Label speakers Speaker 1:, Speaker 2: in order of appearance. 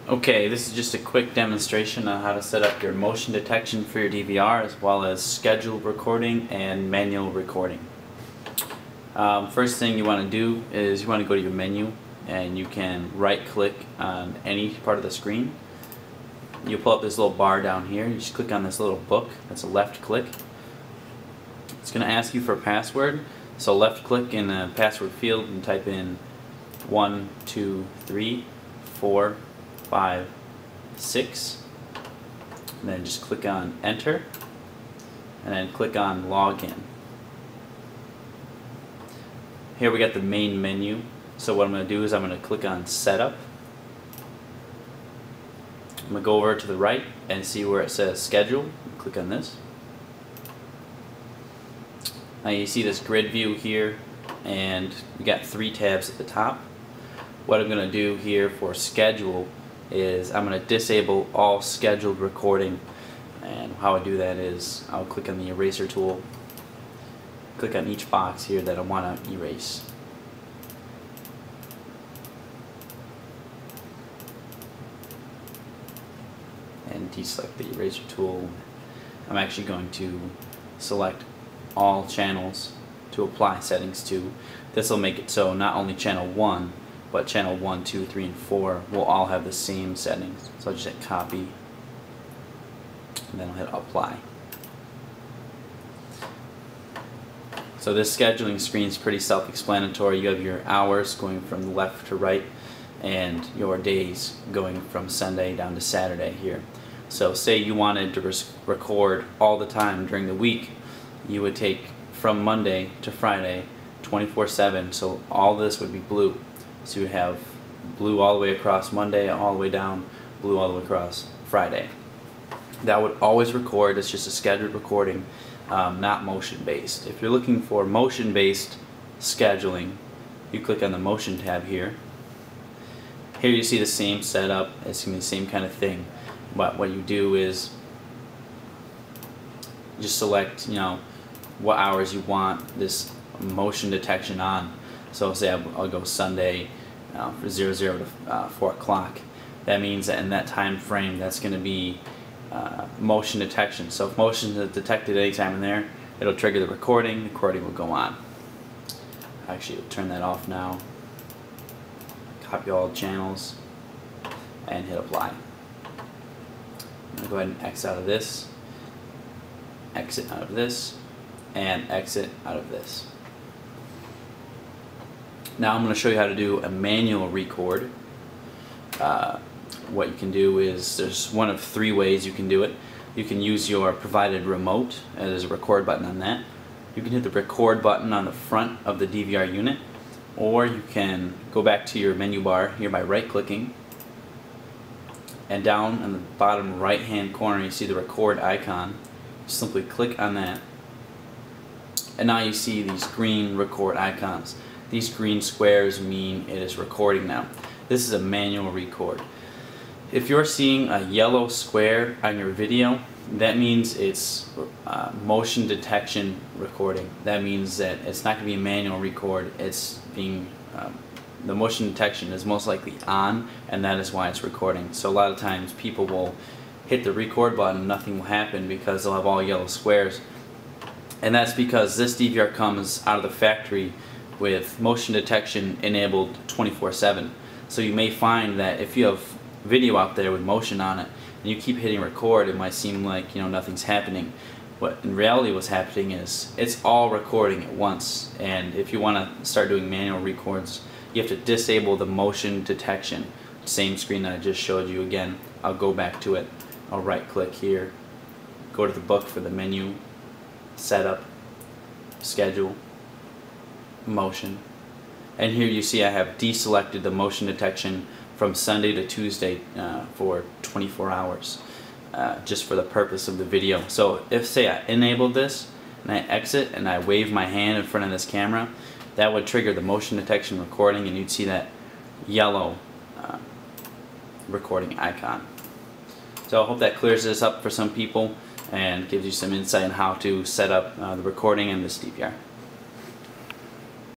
Speaker 1: Okay, this is just a quick demonstration on how to set up your motion detection for your DVR, as well as scheduled recording and manual recording. First thing you want to do is you want to go to your menu, and you can right click on any part of the screen. You pull up this little bar down here, you just click on this little book. That's a left click. It's going to ask you for a password, so left click in the password field and type in 1, 2, 3, 4, 5, 6, and then just click on enter, and then click on login. Here we got the main menu, so what I'm going to do is I'm going to click on setup. I'm going to go over to the right and see where it says schedule. Click on this. Now you see this grid view here, and we got 3 tabs at the top. What I'm going to do here for schedule is I'm going to disable all scheduled recording, and how I do that is I'll click on the eraser tool, click on each box here that I want to erase. And deselect the eraser tool. I'm actually going to select all channels to apply settings to. This will make it so not only channel 1, but channel 1, 2, 3, and 4 will all have the same settings. So I'll just hit copy, and then I'll hit apply. So this scheduling screen is pretty self-explanatory. You have your hours going from left to right, and your days going from Sunday down to Saturday here. So say you wanted to record all the time during the week, you would take from Monday to Friday 24/7, so all this would be blue. So you would have blue all the way across Monday, all the way down, blue all the way across Friday. That would always record. It's just a scheduled recording, not motion based. If you're looking for motion based scheduling, you click on the motion tab here. Here you see the same setup. It's going to be the same kind of thing, but what you do is just select, what hours you want this motion detection on. So say I'll go Sunday for 00 to 4 o'clock. That means that in that time frame, that's going to be motion detection. So if motion is detected anytime in there, it'll trigger the recording will go on. Actually, we'll turn that off now. Copy all the channels and hit apply. I'm going to go ahead and exit out of this, exit out of this, and exit out of this. Now I'm going to show you how to do a manual record. What you can do is, there's one of 3 ways you can do it. You can use your provided remote, and there's a record button on that. You can hit the record button on the front of the DVR unit, or you can go back to your menu bar here by right clicking, and down in the bottom right hand corner you see the record icon. Simply click on that, and now you see these green record icons. These green squares mean it is recording now. This is a manual record. If you're seeing a yellow square on your video, that means it's motion detection recording. That means that it's not going to be a manual record. It's being the motion detection is most likely on, and that is why it's recording. So a lot of times people will hit the record button, nothing will happen because they'll have all yellow squares. And that's because this DVR comes out of the factory with motion detection enabled 24/7. So you may find that if you have video out there with motion on it and you keep hitting record, it might seem like nothing's happening. But in reality what's happening is it's all recording at once. And if you want to start doing manual records, you have to disable the motion detection. Same screen that I just showed you again. I'll go back to it. I'll right click here, go to the book for the menu, setup, schedule, motion, and here you see I have deselected the motion detection from Sunday to Tuesday for 24 hours just for the purpose of the video. So if say I enabled this and I exit and I wave my hand in front of this camera, that would trigger the motion detection recording, and you'd see that yellow recording icon. So I hope that clears this up for some people and gives you some insight on how to set up the recording in this DVR.